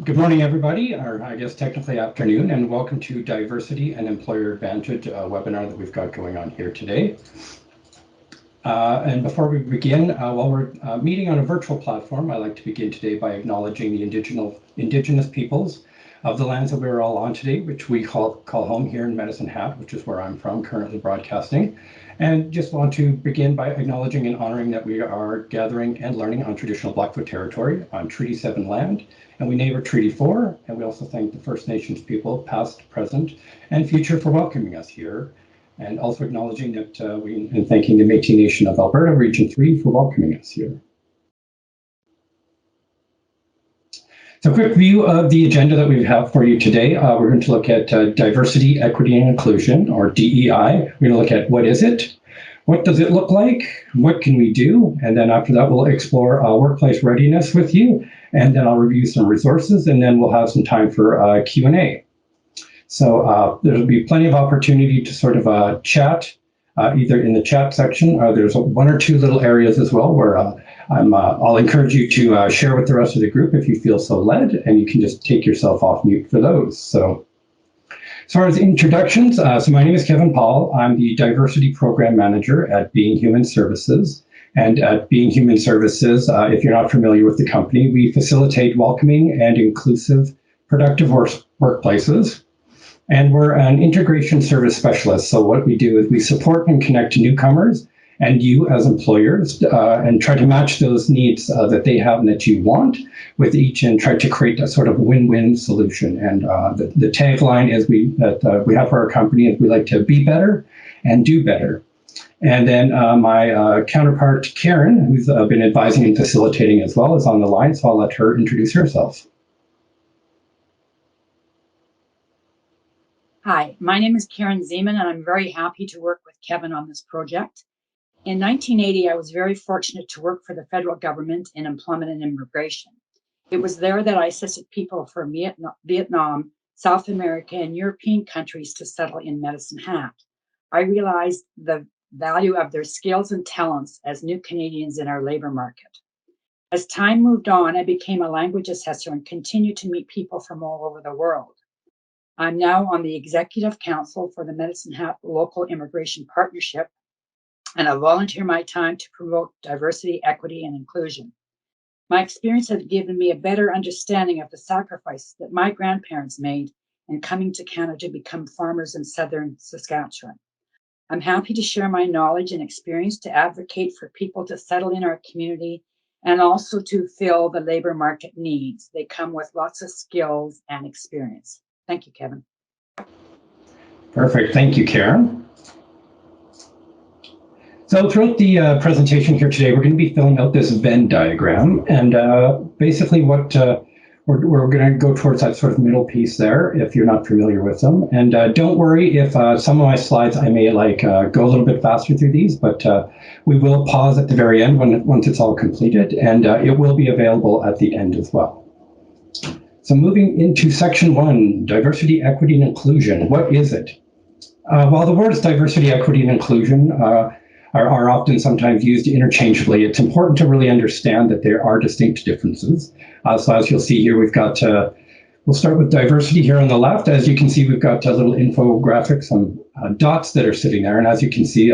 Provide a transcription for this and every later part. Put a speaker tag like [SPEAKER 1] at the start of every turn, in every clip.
[SPEAKER 1] Good morning, everybody, or I guess technically afternoon, and welcome to Diversity and Employer Advantage webinar that we've got going on here today. And before we begin, while we're meeting on a virtual platform, I'd like to begin today by acknowledging the indigenous peoples of the lands that we're all on today, which we call home here in Medicine Hat, which is where I'm from, currently broadcasting. And just want to begin by acknowledging and honoring that we are gathering and learning on traditional Blackfoot territory on Treaty 7 land, and we neighbor Treaty 4, and we also thank the First Nations people, past, present, and future, for welcoming us here, and also acknowledging that and thanking the Métis Nation of Alberta, Region 3, for welcoming us here. So a quick view of the agenda that we have for you today. We're going to look at diversity, equity, and inclusion, or DEI. We're going to look at what is it, what does it look like, what can we do, and then after that we'll explore workplace readiness with you, and then I'll review some resources, and then we'll have some time for Q&A. So there'll be plenty of opportunity to sort of chat, either in the chat section. There's one or two little areas as well where I'll encourage you to share with the rest of the group if you feel so led, and you can just take yourself off mute for those. So as far as introductions, so my name is Kevin Pahl. I'm the Diversity Program Manager at Being Human Services. And at Being Human Services, if you're not familiar with the company, we facilitate welcoming and inclusive, productive workplaces. And we're an integration service specialist. So what we do is we support and connect newcomers and you as employers and try to match those needs that they have and that you want with each, and try to create a sort of win-win solution. And the tagline is we have for our company is we like to be better and do better. And then my counterpart, Karen, who's been advising and facilitating as well, is on the line. So I'll let her introduce herself.
[SPEAKER 2] Hi, my name is Karen Zeman, and I'm very happy to work with Kevin on this project. In 1980, I was very fortunate to work for the federal government in employment and immigration. It was there that I assisted people from Vietnam, South America, and European countries to settle in Medicine Hat. I realized the value of their skills and talents as new Canadians in our labor market. As time moved on, I became a language assessor and continued to meet people from all over the world. I'm now on the Executive Council for the Medicine Hat Local Immigration Partnership, and I volunteer my time to promote diversity, equity, and inclusion. My experience has given me a better understanding of the sacrifices that my grandparents made in coming to Canada to become farmers in southern Saskatchewan. I'm happy to share my knowledge and experience to advocate for people to settle in our community and also to fill the labor market needs. They come with lots of skills and experience. Thank you, Kevin.
[SPEAKER 1] Perfect. Thank you, Karen. So throughout the presentation here today, we're going to be filling out this Venn diagram. And basically what we're going to go towards that sort of middle piece there, if you're not familiar with them. And don't worry if some of my slides, I may go a little bit faster through these, but we will pause at the very end once it's all completed, and it will be available at the end as well. So moving into section 1, diversity, equity, and inclusion. What is it? While the words diversity, equity, and inclusion are often sometimes used interchangeably, it's important to really understand that there are distinct differences. So as you'll see here, we've got, we'll start with diversity here on the left. As you can see, we've got a little infographic, some dots that are sitting there. And as you can see,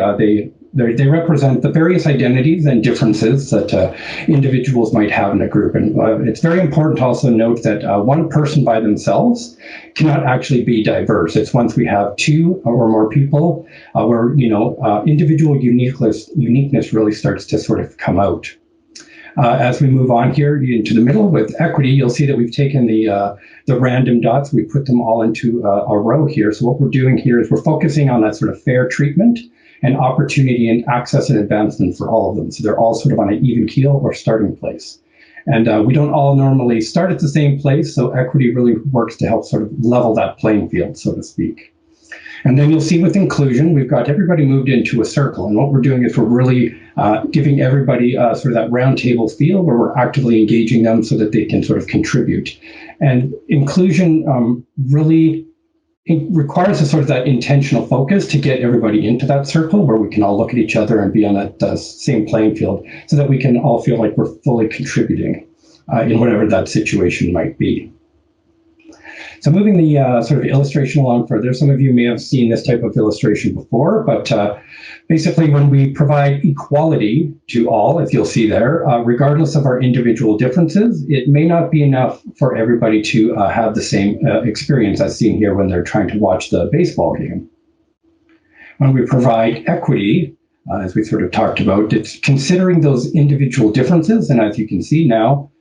[SPEAKER 1] they represent the various identities and differences that individuals might have in a group. And it's very important to also note that one person by themselves cannot actually be diverse. It's once we have two or more people where, individual uniqueness really starts to sort of come out. As we move on here into the middle with equity, you'll see that we've taken the random dots, we put them all into a row here. So what we're doing here is we're focusing on that sort of fair treatment and opportunity and access and advancement for all of them. So they're all sort of on an even keel or starting place. And we don't all normally start at the same place, so equity really works to help sort of level that playing field, so to speak. And then you'll see with inclusion, we've got everybody moved into a circle. And what we're doing is we're really giving everybody sort of that round table feel where we're actively engaging them so that they can sort of contribute. And inclusion really requires a sort of that intentional focus to get everybody into that circle where we can all look at each other and be on that same playing field so that we can all feel like we're fully contributing in whatever that situation might be. So moving the sort of illustration along further, some of you may have seen this type of illustration before, but basically when we provide equality to all, as you'll see there, regardless of our individual differences, it may not be enough for everybody to have the same experience as seen here when they're trying to watch the baseball game. When we provide equity, as we sort of talked about, it's considering those individual differences, and as you can see now,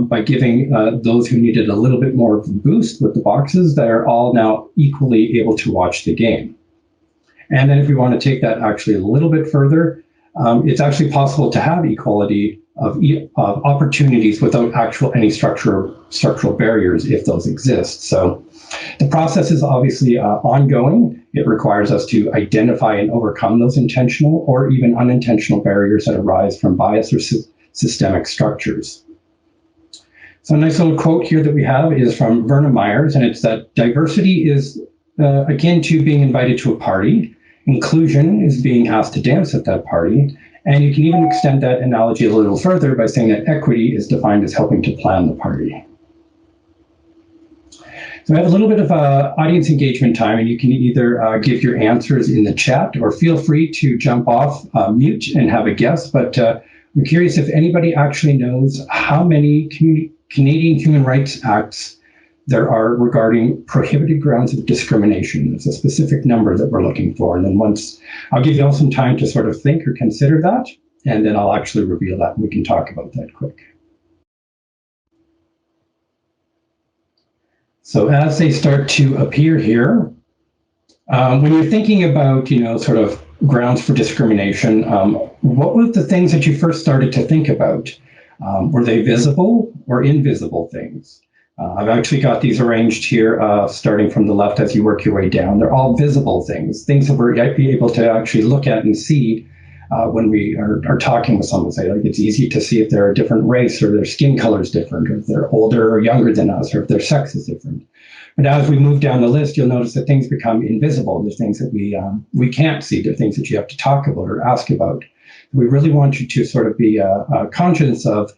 [SPEAKER 1] by giving those who needed a little bit more of a boost with the boxes, that are all now equally able to watch the game. And then if we want to take that actually a little bit further, it's actually possible to have equality of opportunities without any structural barriers if those exist. So the process is obviously ongoing. It requires us to identify and overcome those intentional or even unintentional barriers that arise from bias or systemic structures. So a nice little quote here that we have is from Verna Myers, and it's that diversity is akin to being invited to a party. Inclusion is being asked to dance at that party. And you can even extend that analogy a little further by saying that equity is defined as helping to plan the party. So I have a little bit of audience engagement time, and you can either give your answers in the chat or feel free to jump off mute and have a guess. But I'm curious if anybody actually knows how many Canadian Human Rights Acts there are regarding prohibited grounds of discrimination. There's a specific number that we're looking for. And then once, I'll give you all some time to sort of think or consider that, and then I'll actually reveal that and we can talk about that quick. So as they start to appear here, when you're thinking about, sort of grounds for discrimination, what were the things that you first started to think about? Were they visible or invisible things? I've actually got these arranged here, starting from the left as you work your way down. They're all visible things that we're able to actually look at and see when we are talking with someone. Say, like, it's easy to see if they're a different race, or their skin color is different, or if they're older or younger than us, or if their sex is different. But as we move down the list, you'll notice that things become invisible. There's things that we can't see. There are things that you have to talk about or ask about. We really want you to sort of be conscious of,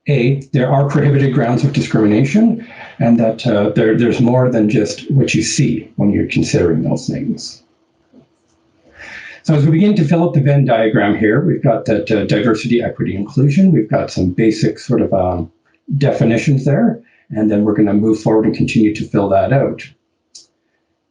[SPEAKER 1] there are prohibited grounds of discrimination, and that there's more than just what you see when you're considering those things. So as we begin to fill out the Venn diagram here, we've got that diversity, equity, inclusion. We've got some basic sort of definitions there, and then we're going to move forward and continue to fill that out.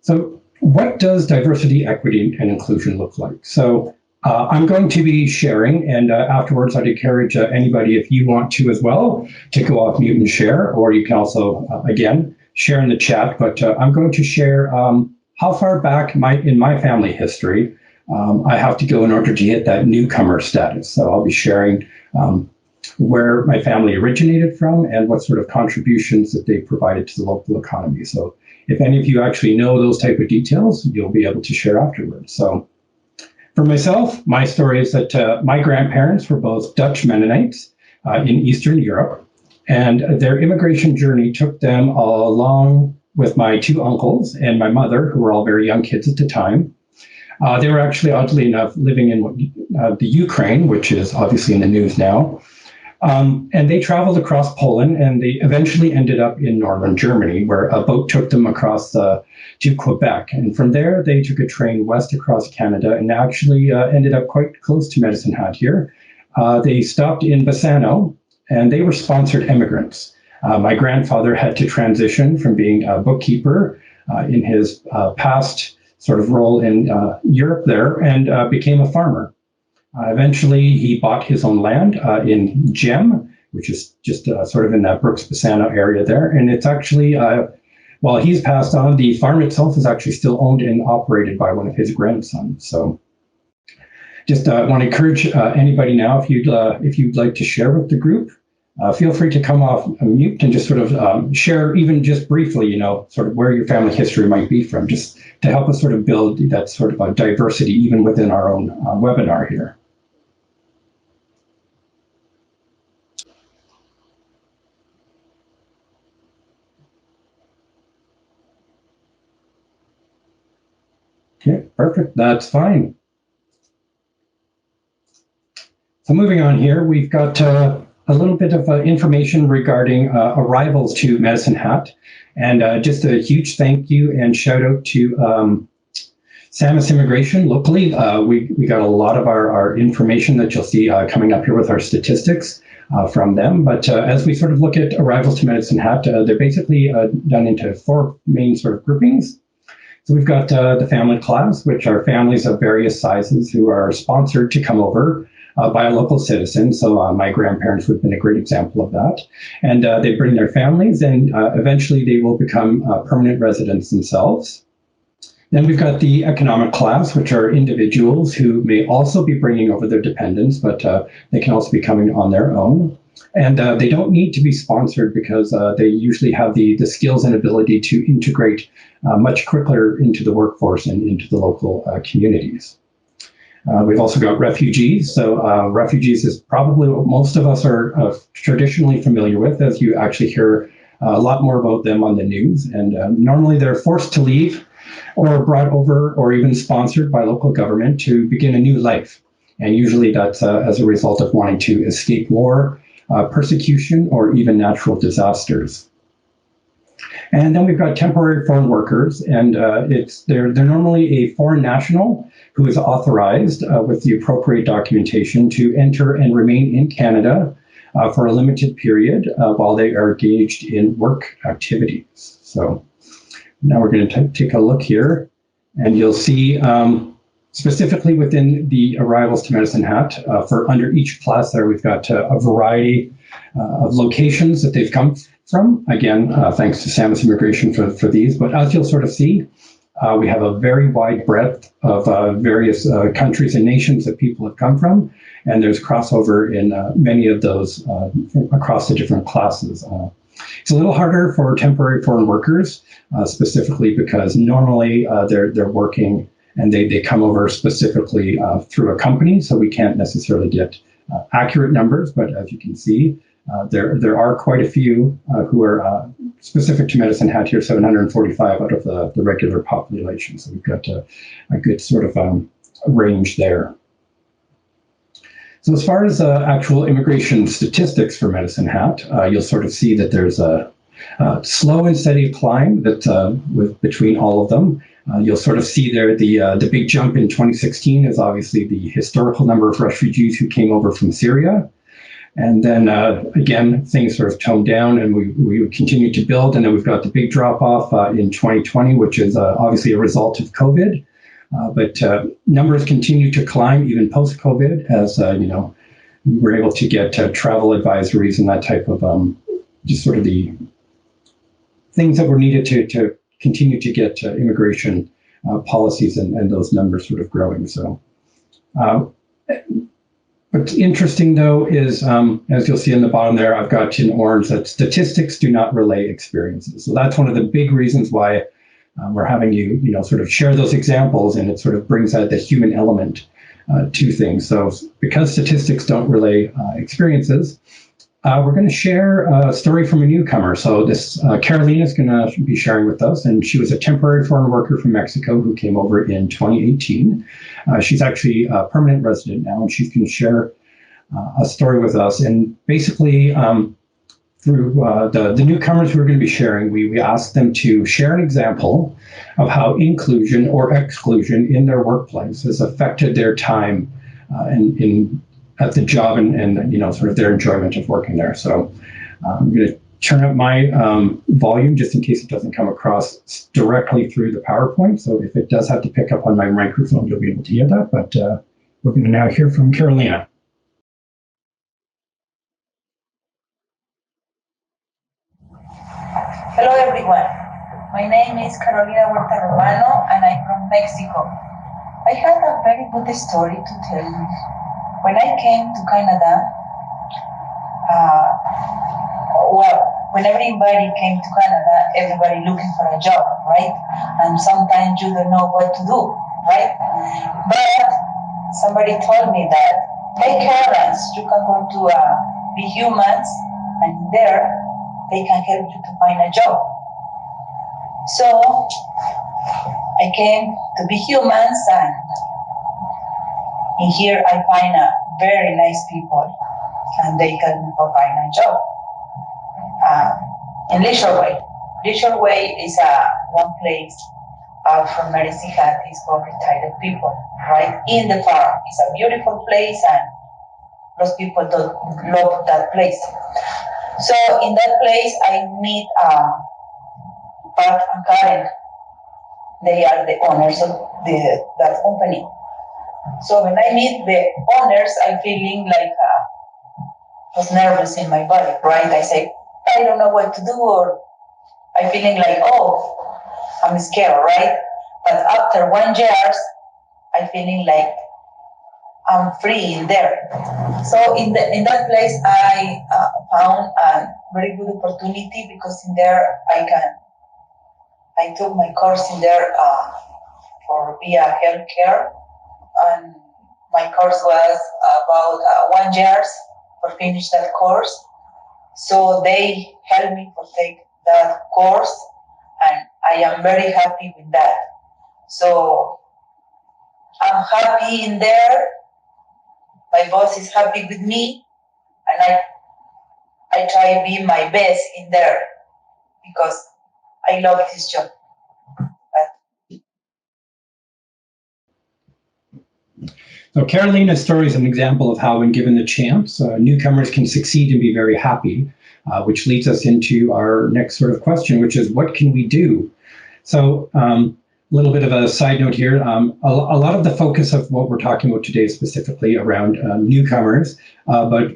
[SPEAKER 1] So what does diversity, equity, and inclusion look like? So I'm going to be sharing, and afterwards I'd encourage anybody, if you want to as well, to go off mute and share, or you can also, again, share in the chat. But I'm going to share how far back in my family history I have to go in order to hit that newcomer status. So I'll be sharing where my family originated from and what sort of contributions that they provided to the local economy. So if any of you actually know those type of details, you'll be able to share afterwards. So for myself, my story is that my grandparents were both Dutch Mennonites in Eastern Europe, and their immigration journey took them along with my two uncles and my mother, who were all very young kids at the time. They were actually, oddly enough, living in the Ukraine, which is obviously in the news now. And they traveled across Poland, and they eventually ended up in northern Germany, where a boat took them across to Quebec. And from there, they took a train west across Canada and actually ended up quite close to Medicine Hat here. They stopped in Bassano, and they were sponsored immigrants. My grandfather had to transition from being a bookkeeper in his past sort of role in Europe there, and became a farmer. Eventually, he bought his own land in Gem, which is just sort of in that Brooks-Bassano area there. And it's actually, while he's passed on, the farm itself is actually still owned and operated by one of his grandsons. So just want to encourage anybody now, if you'd like to share with the group, feel free to come off mute and just sort of share, even just briefly, sort of where your family history might be from, just to help us sort of build that sort of a diversity even within our own webinar here. Okay, perfect. That's fine. So moving on here, we've got a a little bit of information regarding arrivals to Medicine Hat. And just a huge thank you and shout out to Samus Immigration locally. We got a lot of our information that you'll see coming up here with our statistics from them. But as we sort of look at arrivals to Medicine Hat, they're basically done into four main sort of groupings. So we've got the family class, which are families of various sizes who are sponsored to come over by a local citizen. So my grandparents would have been a great example of that. And they bring their families, and eventually they will become permanent residents themselves. Then we've got the economic class, which are individuals who may also be bringing over their dependents, but they can also be coming on their own. And they don't need to be sponsored because they usually have the skills and ability to integrate much quicker into the workforce and into the local communities. We've also got refugees. So refugees is probably what most of us are traditionally familiar with, as you actually hear a lot more about them on the news. And normally they're forced to leave or brought over or even sponsored by local government to begin a new life. And usually that's as a result of wanting to escape war, persecution, or even natural disasters. And then we've got temporary foreign workers, and they're normally a foreign national who is authorized with the appropriate documentation to enter and remain in Canada for a limited period while they are engaged in work activities. So now we're going to take a look here, and you'll see specifically within the arrivals to Medicine Hat, for under each class there, we've got a variety of locations that they've come from. Again, thanks to Samus Immigration for these, but as you'll sort of see, we have a very wide breadth of various countries and nations that people have come from, and there's crossover in many of those across the different classes. It's a little harder for temporary foreign workers, specifically because normally they're working and they come over specifically through a company, so we can't necessarily get accurate numbers, but as you can see, there are quite a few who are specific to Medicine Hat here, 745 out of the regular population, so we've got a good sort of range there. So as far as actual immigration statistics for Medicine Hat, you'll sort of see that there's a slow and steady climb that between all of them. You'll sort of see there the big jump in 2016 is obviously the historical number of refugees who came over from Syria. And then again, things sort of toned down and we continue to build. And then we've got the big drop off in 2020, which is obviously a result of COVID. But numbers continue to climb even post-COVID as, we were able to get travel advisories and that type of just sort of the things that were needed to continue to get immigration policies and those numbers sort of growing. So what's interesting, though, is as you'll see in the bottom there, I've got in orange that statistics do not relay experiences. So that's one of the big reasons why we're having you, sort of share those examples, and it sort of brings out the human element to things. So because statistics don't relay experiences, we're going to share a story from a newcomer. So this Carolina is going to be sharing with us, and she was a temporary foreign worker from Mexico who came over in 2018. She's actually a permanent resident now, and she's going to share a story with us. And basically, through the newcomers who are going to be sharing, we asked them to share an example of how inclusion or exclusion in their workplace has affected their time at the job and sort of their enjoyment of working there. So I'm going to turn up my volume just in case it doesn't come across directly through the PowerPoint. So if it does have to pick up on my microphone, you'll be able to hear that. But we're going to now hear from Carolina.
[SPEAKER 3] Hello everyone, my name is Carolina Huerta Romano and I'm from Mexico. I have a very good story to tell you. When I came to Canada, when everybody came to Canada, everybody looking for a job, right? And sometimes you don't know what to do, right? But somebody told me that, hey Karens, you can go to Be Humans, and there they can help you to find a job. So I came to Be Humans, and in here I find a very nice people. and they help me for finding a job. In Leisure Way. Leisure Way is one place from Medicine Hat is for retired people, right in the farm. It's a beautiful place, and most people don't love that place. So in that place, I meet Pat and Karen. They are the owners of that company. So when I meet the owners, I'm feeling like was nervous in my body, right? I say, I don't know what to do, or I'm feeling like, oh, I'm scared, right? But after 1 year, I'm feeling like I'm free in there. So in that place, I found a very good opportunity, because in there I took my course in there for via healthcare, and my course was about 1 year for finish that course. So they helped me to take that course, and I am very happy with that. So I'm happy in there. My boss is happy with me, and I try to be my best in there, because I love this job.
[SPEAKER 1] So Carolina's story is an example of how, when given the chance, newcomers can succeed and be very happy, which leads us into our next sort of question, which is, what can we do? So a little bit of a side note here. A lot of the focus of what we're talking about today is specifically around newcomers, but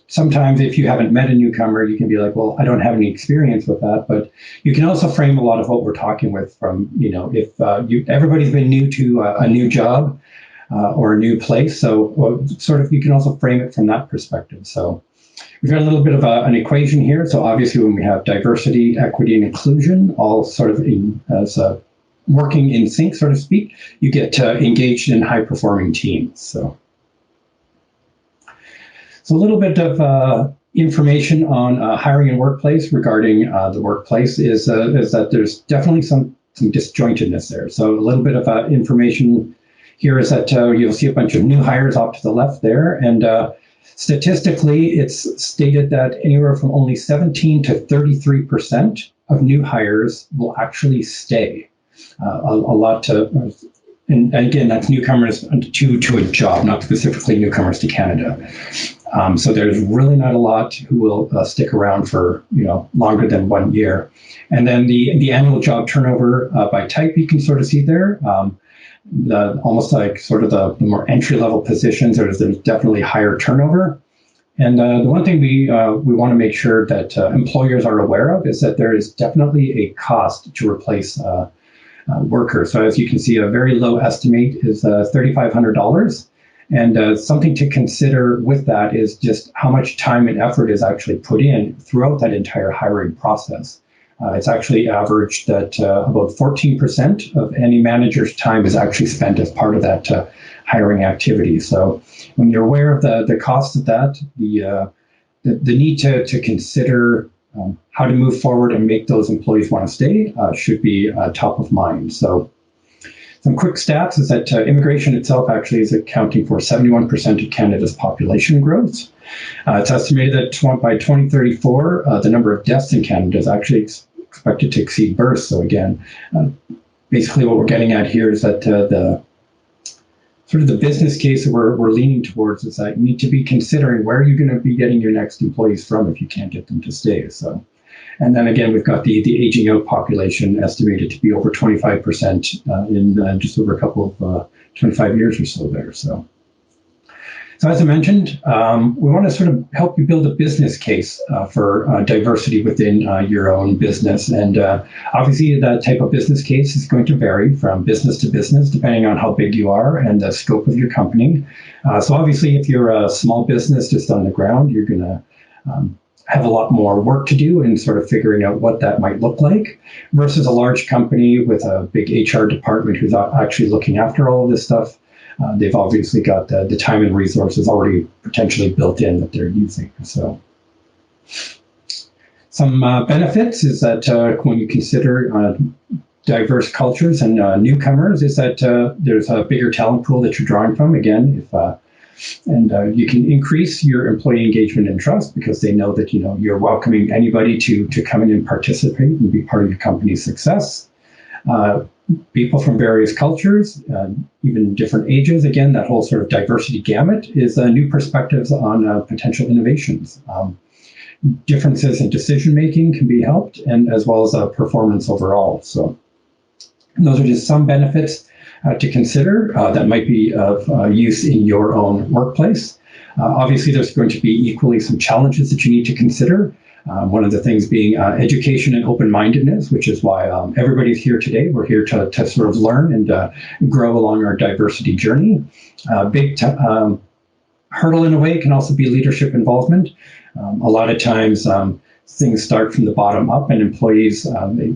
[SPEAKER 1] sometimes if you haven't met a newcomer, you can be like, well, I don't have any experience with that. But you can also frame a lot of what we're talking with from, if everybody's been new to a new job, or a new place. So sort of you can also frame it from that perspective. So we've got a little bit of an equation here. So obviously when we have diversity, equity, and inclusion, all sort of working in sync, so to speak, you get engaged in high-performing teams. So a little bit of information on hiring and workplace regarding the workplace is that there's definitely some disjointedness there. So a little bit of information here is that you'll see a bunch of new hires off to the left there, and statistically, it's stated that anywhere from only 17 to 33% of new hires will actually stay. A lot to, and again, that's newcomers to a job, not specifically newcomers to Canada. So there's really not a lot who will stick around for longer than 1 year. And then the annual job turnover by type, you can sort of see there. Almost like sort of the more entry-level positions, there's definitely higher turnover. And the one thing we want to make sure that employers are aware of is that there is definitely a cost to replace workers. So as you can see, a very low estimate is $3,500. And something to consider with that is just how much time and effort is actually put in throughout that entire hiring process. It's actually averaged that about 14% of any manager's time is actually spent as part of that hiring activity. So when you're aware of the cost of that, the need to consider how to move forward and make those employees want to stay should be top of mind. So some quick stats is that immigration itself actually is accounting for 71% of Canada's population growth. It's estimated that by 2034, the number of deaths in Canada is actually expected to exceed births. So again, basically what we're getting at here is that the sort of the business case that we're leaning towards is that you need to be considering where you're going to be getting your next employees from if you can't get them to stay. So, and then again, we've got the aging out population estimated to be over 25% in just over a couple of 25 years or so there. So as I mentioned, we want to sort of help you build a business case for diversity within your own business. And obviously that type of business case is going to vary from business to business, depending on how big you are and the scope of your company. So obviously, if you're a small business just on the ground, you're going to have a lot more work to do in sort of figuring out what that might look like, versus a large company with a big HR department who's actually looking after all of this stuff. They've obviously got the time and resources already potentially built in that they're using. So some benefits is that when you consider diverse cultures and newcomers, is that there's a bigger talent pool that you're drawing from. Again, if And you can increase your employee engagement and trust because they know that you're welcoming anybody to come in and participate and be part of your company's success. People from various cultures, even different ages. Again, that whole sort of diversity gamut is new perspectives on potential innovations. Differences in decision making can be helped, and as well as performance overall. So those are just some benefits to consider that might be of use in your own workplace. Obviously, there's going to be equally some challenges that you need to consider. One of the things being education and open-mindedness, which is why everybody's here today. We're here to sort of learn and grow along our diversity journey. Big hurdle in a way can also be leadership involvement. A lot of times things start from the bottom up, and employees,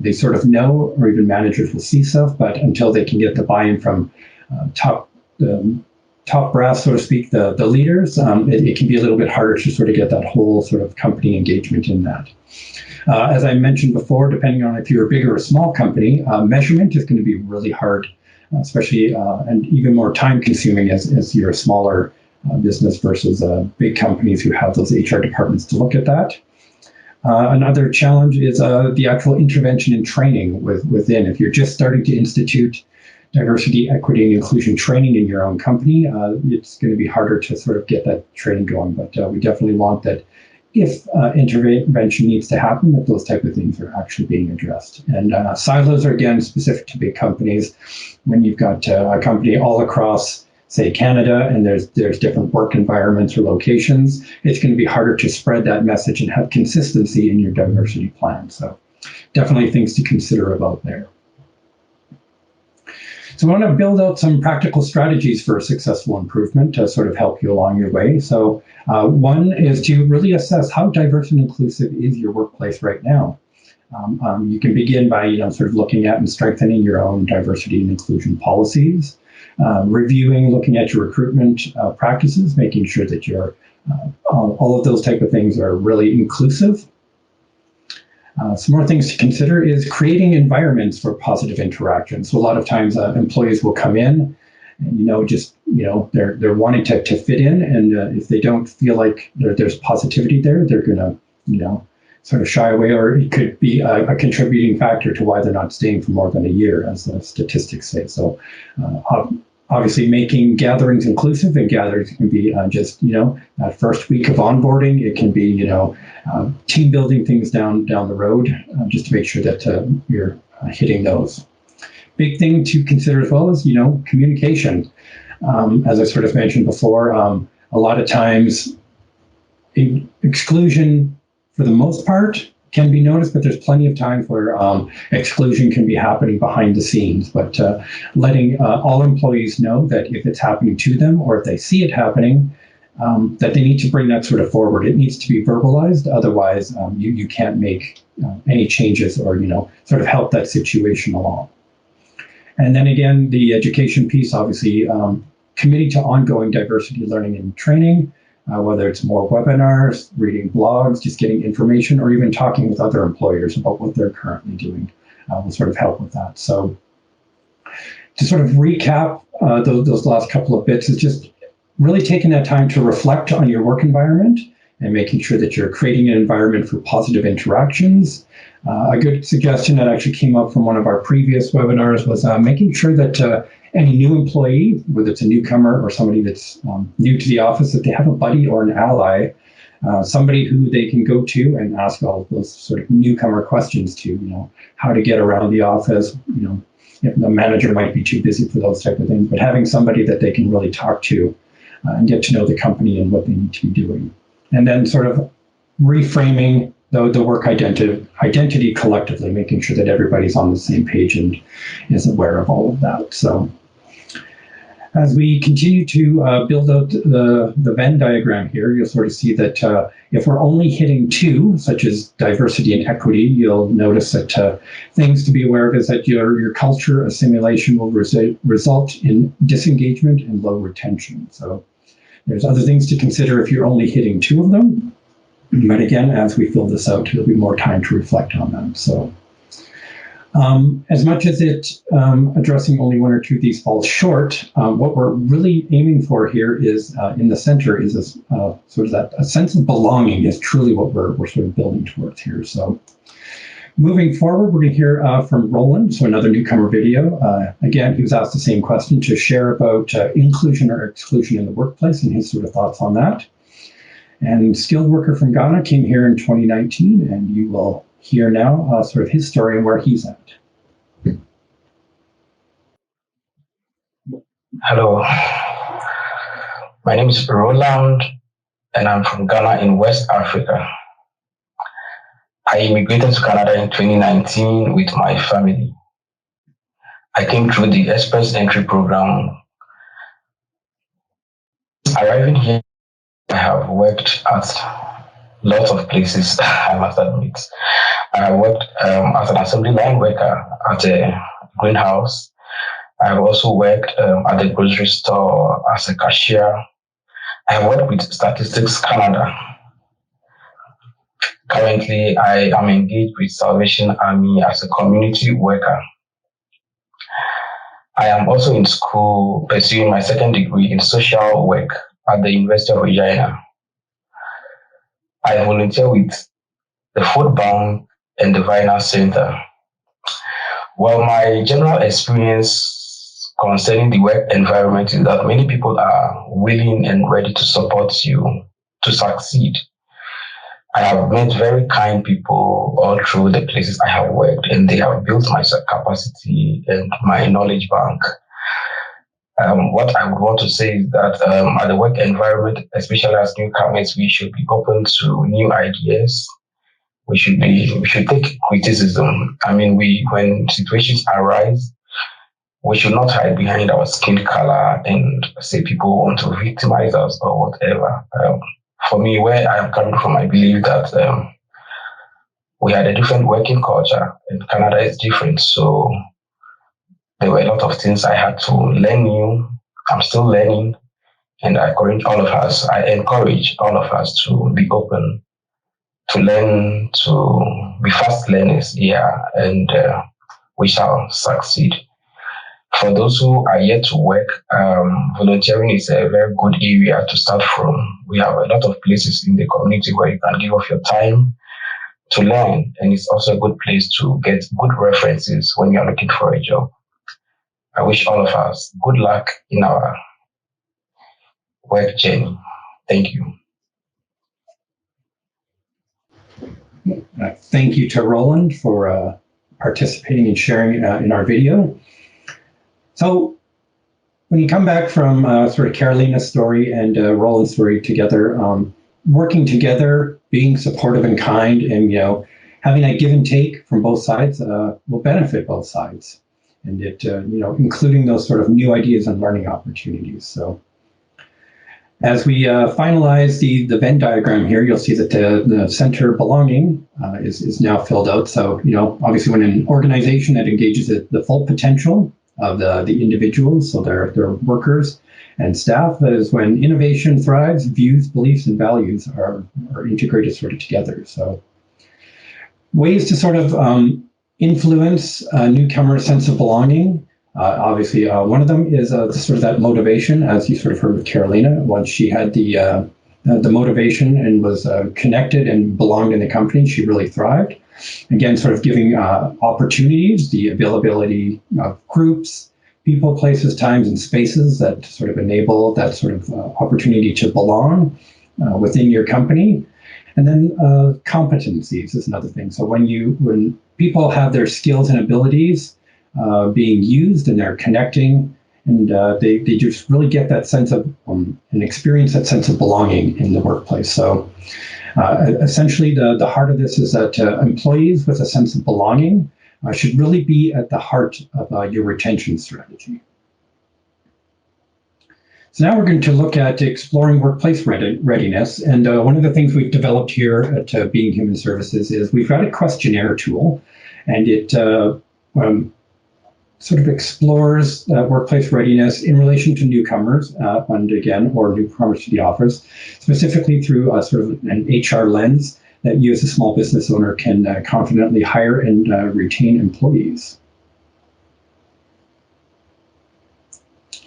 [SPEAKER 1] they sort of know, or even managers will see stuff, but until they can get the buy-in from top brass, so to speak, the leaders, it can be a little bit harder to sort of get that whole sort of company engagement in that. As I mentioned before, depending on if you're a big or a small company, measurement is going to be really hard, especially and even more time consuming as you're a smaller business versus big companies who have those HR departments to look at that. Another challenge is the actual intervention and training within. If you're just starting to institute diversity, equity, and inclusion training in your own company, it's going to be harder to sort of get that training going. But we definitely want that if intervention needs to happen, that those type of things are actually being addressed. And silos are, again, specific to big companies. When you've got a company all across, say, Canada, and there's different work environments or locations, it's going to be harder to spread that message and have consistency in your diversity plan. So definitely things to consider about there. So I want to build out some practical strategies for successful improvement to sort of help you along your way. So one is to really assess how diverse and inclusive is your workplace right now. You can begin by sort of looking at and strengthening your own diversity and inclusion policies, looking at your recruitment practices, making sure that all of those type of things are really inclusive. Some more things to consider is creating environments for positive interaction. So a lot of times employees will come in and, they're wanting to fit in. And if they don't feel like there's positivity there, they're going to, sort of shy away, or it could be a contributing factor to why they're not staying for more than a year, as the statistics say. So obviously making gatherings inclusive, and gatherings can be just, that first week of onboarding. It can be, team building things down the road, just to make sure that you're hitting those. Big thing to consider as well is, communication. As I sort of mentioned before, a lot of times exclusion, for the most part, can be noticed, but there's plenty of times where exclusion can be happening behind the scenes. But letting all employees know that if it's happening to them, or if they see it happening, that they need to bring that sort of forward. It needs to be verbalized. Otherwise, you can't make any changes or sort of help that situation along. And then again, the education piece, obviously, committing to ongoing diversity learning and training. Whether it's more webinars, reading blogs, just getting information, or even talking with other employers about what they're currently doing will sort of help with that. So to sort of recap those last couple of bits is just really taking that time to reflect on your work environment and making sure that you're creating an environment for positive interactions. A good suggestion that actually came up from one of our previous webinars was making sure that any new employee, whether it's a newcomer or somebody that's new to the office, that they have a buddy or an ally, somebody who they can go to and ask all of those sort of newcomer questions to, how to get around the office. If the manager might be too busy for those type of things, but having somebody that they can really talk to and get to know the company and what they need to be doing. And then sort of reframing the work identity collectively, making sure that everybody's on the same page and is aware of all of that. So as we continue to build out the Venn diagram here, you'll sort of see that if we're only hitting two, such as diversity and equity, you'll notice that things to be aware of is that your culture assimilation will result in disengagement and low retention. So there's other things to consider if you're only hitting two of them. But again, as we fill this out, there'll be more time to reflect on them. So As much as it addressing only one or two of these falls short, what we're really aiming for here is in the center is this, sort of that a sense of belonging is truly what we're sort of building towards here. So moving forward, we're going to hear from Roland, so another newcomer video. Again, he was asked the same question to share about inclusion or exclusion in the workplace and his sort of thoughts on that. And skilled worker from Ghana came here in 2019, and you will hear now sort of his story and where he's at.
[SPEAKER 4] Hello, my name is Roland, and I'm from Ghana in West Africa. I immigrated to Canada in 2019 with my family. I came through the Express Entry program. Arriving here, I have worked at lots of places, I must admit. I worked as an assembly line worker at a greenhouse. I have also worked at the grocery store as a cashier. I have worked with Statistics Canada. Currently, I am engaged with Salvation Army as a community worker. I am also in school pursuing my second degree in social work at the University of Regina. I volunteer with the Food Bank and the Viner Center. Well, my general experience concerning the work environment is that many people are willing and ready to support you to succeed. I have met very kind people all through the places I have worked, and they have built my capacity and my knowledge bank. What I would want to say is that at the work environment, especially as newcomers, we should be open to new ideas. We should take criticism. I mean, when situations arise, we should not hide behind our skin color and say people want to victimize us or whatever. For me, where I am coming from, I believe that we had a different working culture, and Canada is different. So there were a lot of things I had to learn new. I'm still learning, and I encourage all of us to be open, to learn, to be fast learners, and we shall succeed. For those who are yet to work, volunteering is a very good area to start from. We have a lot of places in the community where you can give off your time to learn, and it's also a good place to get good references when you're looking for a job. I wish all of us good luck in our work journey. Thank you.
[SPEAKER 1] Thank you to Roland for participating and sharing in our video. So when you come back from sort of Carolina's story and Roland's story together, working together, being supportive and kind, and having that give and take from both sides will benefit both sides, and it including those sort of new ideas and learning opportunities. So as we finalize the Venn diagram here, you'll see that the center belonging is now filled out. So obviously when an organization that engages the full potential of the individuals, so their workers and staff, is when innovation thrives, views, beliefs, and values are integrated sort of together. So ways to sort of influence a newcomer's sense of belonging. Obviously, one of them is sort of that motivation, as you sort of heard with Carolina. Once she had the motivation and was connected and belonged in the company, she really thrived. Again, sort of giving opportunities, the availability of groups, people, places, times, and spaces that sort of enable that sort of opportunity to belong within your company. And then competencies is another thing. So when people have their skills and abilities being used and they're connecting, and they just really get that sense of and experience that sense of belonging in the workplace. So essentially the heart of this is that employees with a sense of belonging should really be at the heart of your retention strategy. So now we're going to look at exploring workplace readiness. And one of the things we've developed here at Being Human Services is we've got a questionnaire tool, and it sort of explores workplace readiness in relation to newcomers, or newcomers to the office, specifically through sort of an HR lens that you as a small business owner can confidently hire and retain employees.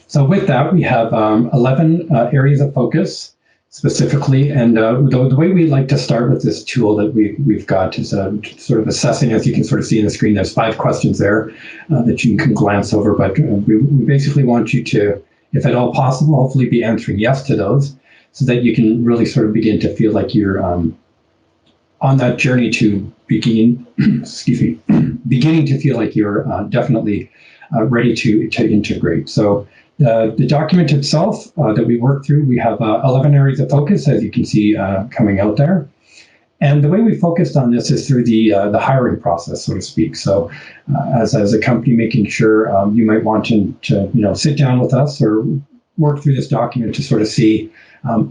[SPEAKER 1] So with that, we have 11 areas of focus specifically, and the way we like to start with this tool that we've got is sort of assessing, as you can sort of see on the screen, there's 5 questions there that you can glance over, but we basically want you to, if at all possible, hopefully be answering yes to those, so that you can really sort of begin to feel like you're on that journey to begin, beginning to feel like you're definitely ready to integrate. So the document itself that we work through, we have 11 areas of focus, as you can see coming out there. And the way we focused on this is through the hiring process, so to speak. So as a company, making sure you might want to sit down with us or work through this document to sort of see,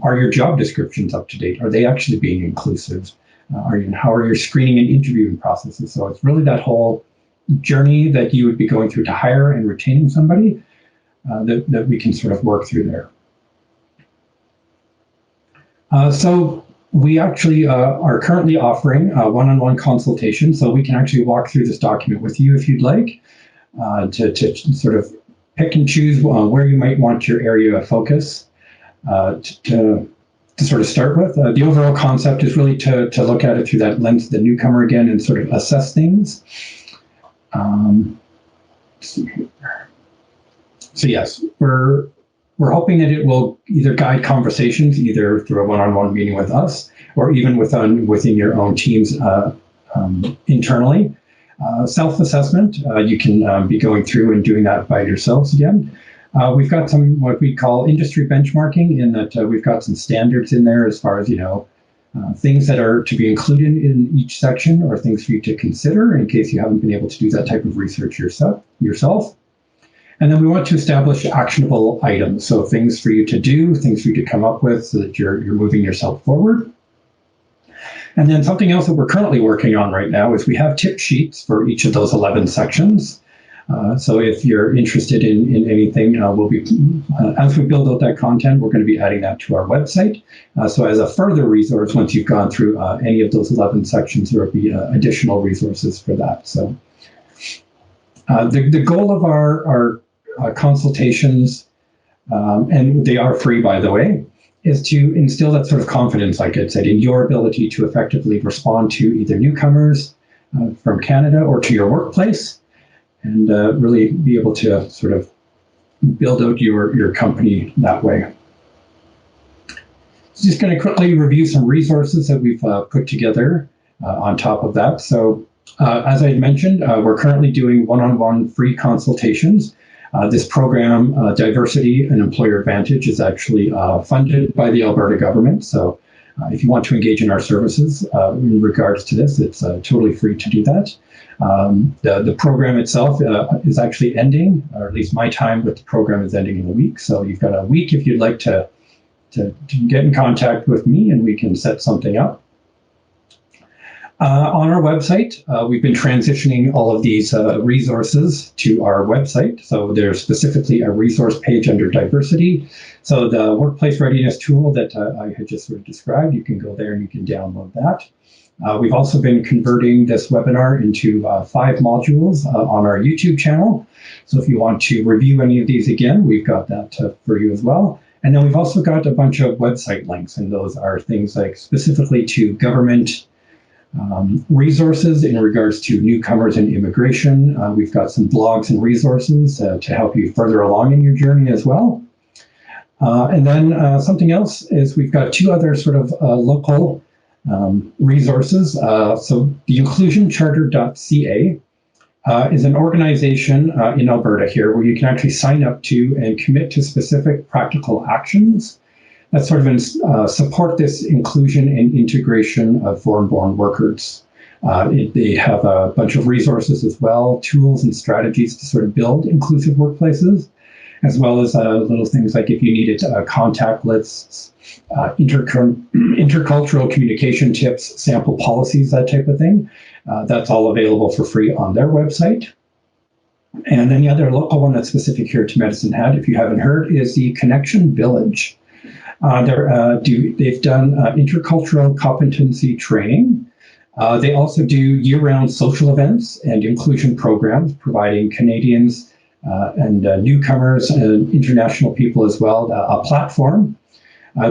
[SPEAKER 1] are your job descriptions up to date? Are they actually being inclusive? How are your screening and interviewing processes? So it's really that whole journey that you would be going through to hire and retaining somebody that we can sort of work through there. So we actually are currently offering a one-on-one consultation, so we can actually walk through this document with you if you'd like, to sort of pick and choose where you might want your area of focus to sort of start with. The overall concept is really to look at it through that lens of the newcomer again and sort of assess things. Let's see here. So yes, we're hoping that it will either guide conversations, either through a one-on-one meeting with us, or even within your own teams internally. Self-assessment, you can be going through and doing that by yourselves again. We've got some what we call industry benchmarking, in that we've got some standards in there as far as, things that are to be included in each section, or things for you to consider in case you haven't been able to do that type of research yourself. And then we want to establish actionable items, so things for you to do, things for you to come up with, so that you're moving yourself forward. And then something else that we're currently working on right now is we have tip sheets for each of those 11 sections. So if you're interested in anything, we'll be, as we build out that content, we're going to be adding that to our website. So as a further resource, once you've gone through any of those 11 sections, there will be additional resources for that. So the goal of our consultations, and they are free, by the way, is to instill that sort of confidence, like I said, in your ability to effectively respond to either newcomers from Canada or to your workplace, and really be able to sort of build out your company that way. So just going to quickly review some resources that we've put together on top of that. So as I mentioned, we're currently doing one-on-one free consultations. This program, Diversity and Employer Advantage, is actually funded by the Alberta government. So if you want to engage in our services in regards to this, it's totally free to do that. The program itself is actually ending, or at least my time with the program is ending in a week. So you've got a week if you'd like to get in contact with me, and we can set something up. On our website, we've been transitioning all of these resources to our website. So there's specifically a resource page under diversity. So the workplace readiness tool that I had just sort of described, you can go there and you can download that. We've also been converting this webinar into 5 modules on our YouTube channel. So if you want to review any of these again, we've got that for you as well. And then we've also got a bunch of website links, and those are things like specifically to government resources in regards to newcomers and immigration. We've got some blogs and resources to help you further along in your journey as well. And then something else is we've got 2 other sort of local resources. So the inclusioncharter.ca is an organization in Alberta here where you can actually sign up to and commit to specific practical actions that sort of support this inclusion and integration of foreign-born workers. They have a bunch of resources as well, tools and strategies to sort of build inclusive workplaces, as well as little things like if you needed contact lists, intercultural communication tips, sample policies, that type of thing. That's all available for free on their website. And then the other local one that's specific here to Medicine Hat, if you haven't heard, is the Connection Village. They've done intercultural competency training. They also do year-round social events and inclusion programs, providing Canadians and newcomers and international people as well a platform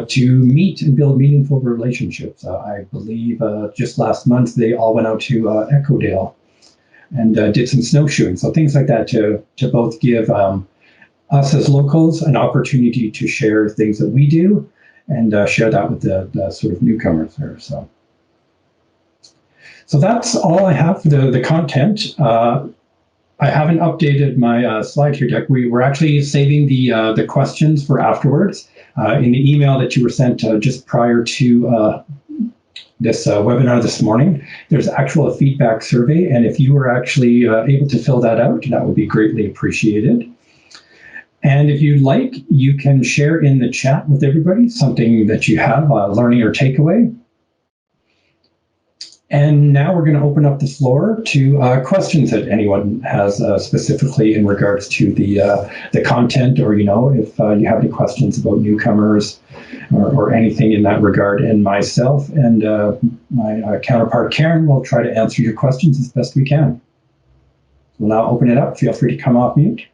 [SPEAKER 1] to meet and build meaningful relationships. I believe just last month they all went out to Echodale and did some snowshoeing. So things like that to both give us as locals an opportunity to share things that we do and share that with the sort of newcomers there. So that's all I have for the content. I haven't updated my slide here deck. We were actually saving the questions for afterwards. In the email that you were sent just prior to this webinar this morning, there's actual feedback survey, and if you were actually able to fill that out, that would be greatly appreciated. And if you'd like, you can share in the chat with everybody something that you have, learning or takeaway. And now we're going to open up the floor to questions that anyone has specifically in regards to the content, or, if you have any questions about newcomers or anything in that regard. And myself and my counterpart, Karen, will try to answer your questions as best we can. We'll now open it up. Feel free to come off mute.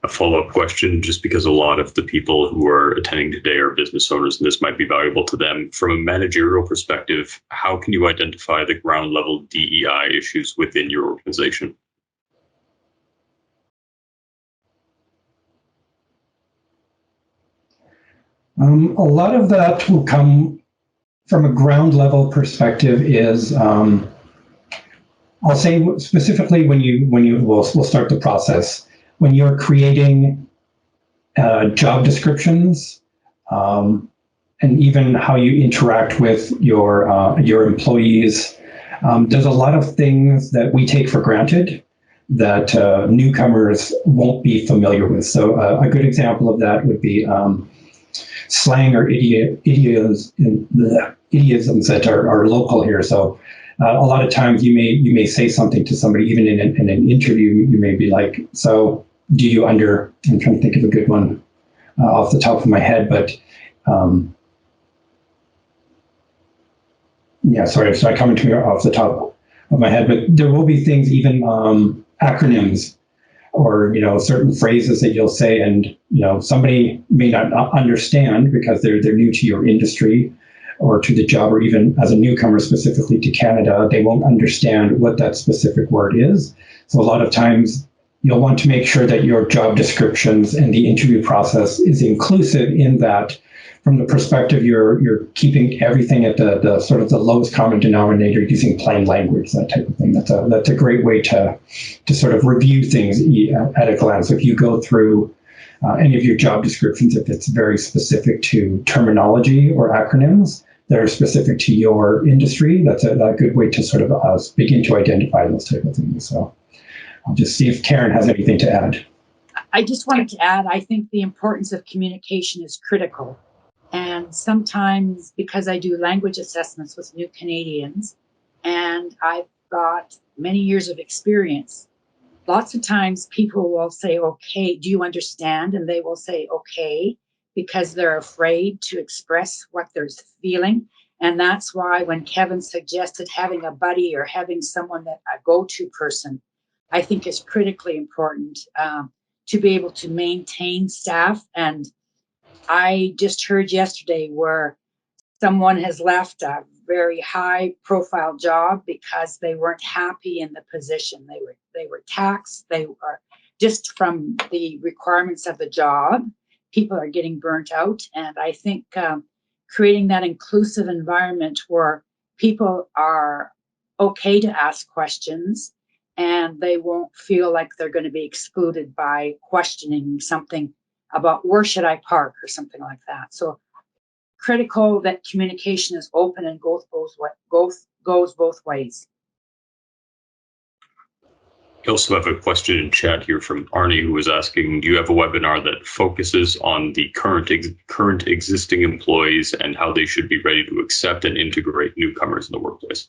[SPEAKER 5] A follow-up question, just because a lot of the people who are attending today are business owners, and this might be valuable to them. From a managerial perspective, how can you identify the ground level DEI issues within your organization?
[SPEAKER 1] A lot of that will come from a ground level perspective is, I'll say specifically we'll start the process. When you're creating job descriptions, and even how you interact with your employees, there's a lot of things that we take for granted that newcomers won't be familiar with. So a good example of that would be slang or idioms that are local here. So a lot of times you may say something to somebody, even in an interview, you may be like, so do you I'm trying to think of a good one off the top of my head, but yeah, sorry, it's not coming to me off the top of my head, but there will be things, even acronyms or, certain phrases that you'll say, and, somebody may not understand because they're new to your industry or to the job, or even as a newcomer specifically to Canada, they won't understand what that specific word is. So a lot of times you'll want to make sure that your job descriptions and the interview process is inclusive in that. From the perspective, you're keeping everything at the sort of the lowest common denominator, using plain language, that type of thing. That's a great way to sort of review things at a glance. If you go through any of your job descriptions, if it's very specific to terminology or acronyms that are specific to your industry, that's a good way to sort of begin to identify those type of things. So I'll just see if Karen has anything to add.
[SPEAKER 2] I just wanted to add, I think the importance of communication is critical. And sometimes, because I do language assessments with new Canadians, and I've got many years of experience, lots of times people will say, okay, do you understand? And they will say, okay, because they're afraid to express what they're feeling. And that's why when Kevin suggested having a buddy or having someone that a go-to person, I think is critically important to be able to maintain staff. And I just heard yesterday where someone has left a very high profile job because they weren't happy in the position. They were taxed. They were just from the requirements of the job. People are getting burnt out. And I think creating that inclusive environment where people are okay to ask questions and they won't feel like they're going to be excluded by questioning something about where should I park or something like that. So critical that communication is open and goes both ways.
[SPEAKER 5] We also have a question in chat here from Arnie, who was asking, do you have a webinar that focuses on the current existing employees and how they should be ready to accept and integrate newcomers in the workplace?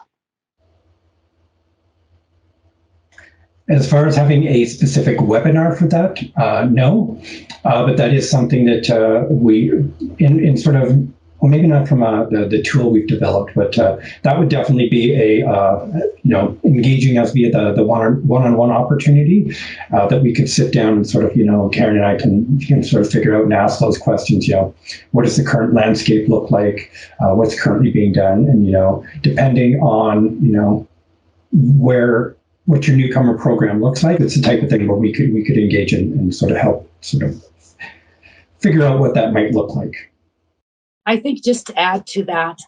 [SPEAKER 1] As far as having a specific webinar for that, no, but that is something that we, in sort of, well, maybe not from the tool we've developed, but that would definitely be a, engaging us via the one-on-one opportunity that we could sit down and sort of, Karen and I can sort of figure out and ask those questions, what does the current landscape look like? What's currently being done? And, depending on, what your newcomer program looks like, it's the type of thing where we could engage in and sort of help sort of figure out what that might look like.
[SPEAKER 2] I think just to add to that,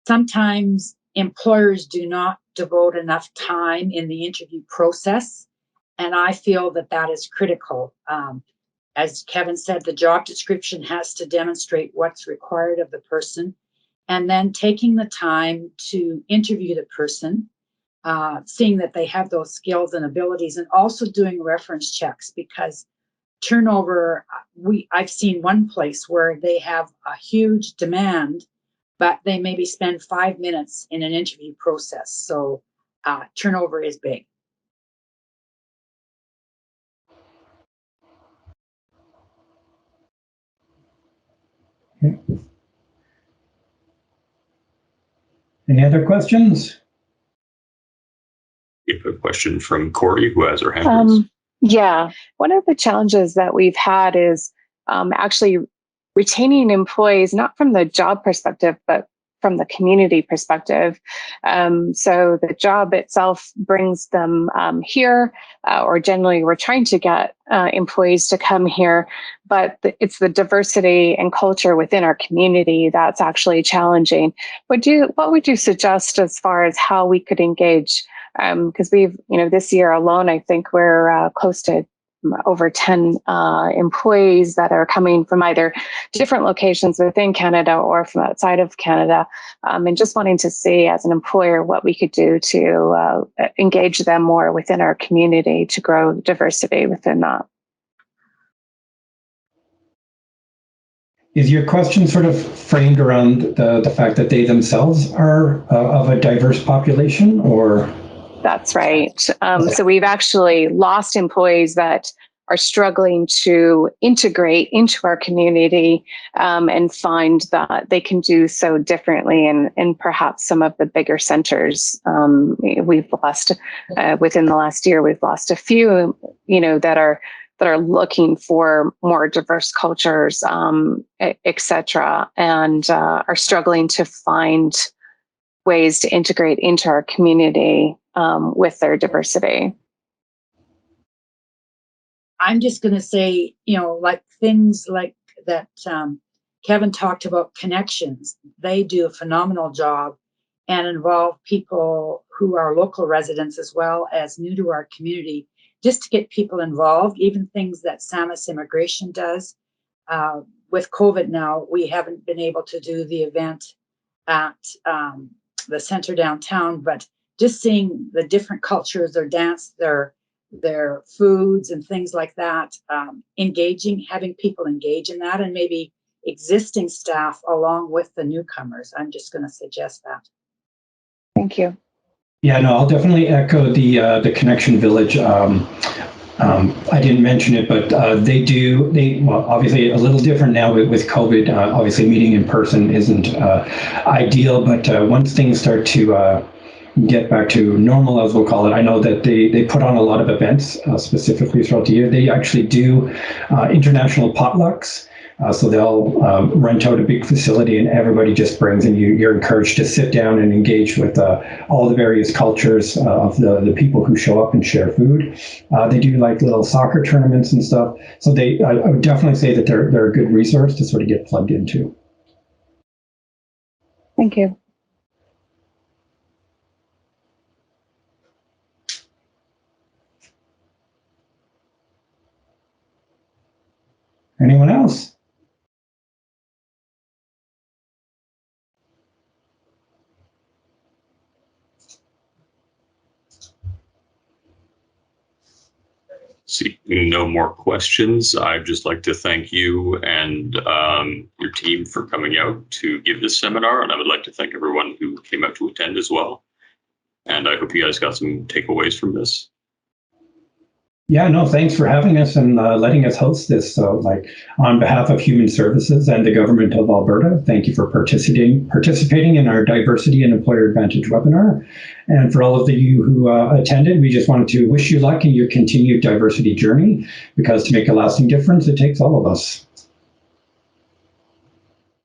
[SPEAKER 2] sometimes employers do not devote enough time in the interview process, and I feel that is critical. As Kevin said, the job description has to demonstrate what's required of the person, and then taking the time to interview the person, seeing that they have those skills and abilities, and also doing reference checks, because turnover, I've seen one place where they have a huge demand, but they maybe spend 5 minutes in an interview process. So turnover is big.
[SPEAKER 1] Okay. Any other questions?
[SPEAKER 5] We have a question from Corey, who has her hand raised.
[SPEAKER 6] Yeah, one of the challenges that we've had is actually retaining employees, not from the job perspective, but from the community perspective. So the job itself brings them here, or generally we're trying to get employees to come here, but it's the diversity and culture within our community that's actually challenging. What would you suggest as far as how we could engage? Because we've, this year alone, I think we're close to over 10 employees that are coming from either different locations within Canada or from outside of Canada, and just wanting to see as an employer what we could do to engage them more within our community to grow diversity within that.
[SPEAKER 1] Is your question sort of framed around the fact that they themselves are of a diverse population, or?
[SPEAKER 6] That's right. So we've actually lost employees that are struggling to integrate into our community and find that they can do so differently in perhaps some of the bigger centers. We've lost, within the last year, we've lost a few, that are looking for more diverse cultures, et cetera, and are struggling to find ways to integrate into our community with their diversity.
[SPEAKER 2] I'm just going to say, like things like that Kevin talked about, connections. They do a phenomenal job and involve people who are local residents as well as new to our community, just to get people involved, even things that Samus Immigration does. With COVID now, we haven't been able to do the event at the center downtown, but just seeing the different cultures, their dance, their foods and things like that, having people engage in that, and maybe existing staff along with the newcomers. I'm just going to suggest that.
[SPEAKER 6] Thank you.
[SPEAKER 1] Yeah, no, I'll definitely echo the Connection Village. I didn't mention it, but well, obviously a little different now with COVID. Obviously meeting in person isn't ideal, but once things start to get back to normal, as we'll call it, I know that they put on a lot of events specifically throughout the year. They actually do international potlucks. So they'll rent out a big facility and everybody just brings, and you're encouraged to sit down and engage with all the various cultures of the people who show up and share food. They do like little soccer tournaments and stuff. So I would definitely say that they're a good resource to sort of get plugged into.
[SPEAKER 6] Thank you.
[SPEAKER 1] Anyone else?
[SPEAKER 5] See, no more questions. I'd just like to thank you and your team for coming out to give this seminar, and I would like to thank everyone who came out to attend as well. And I hope you guys got some takeaways from this.
[SPEAKER 1] Yeah, no, thanks for having us and letting us host this. So, like, on behalf of Human Services and the Government of Alberta, thank you for participating in our Diversity and Employer Advantage webinar. And for all of you who attended, we just wanted to wish you luck in your continued diversity journey, because to make a lasting difference, it takes all of us.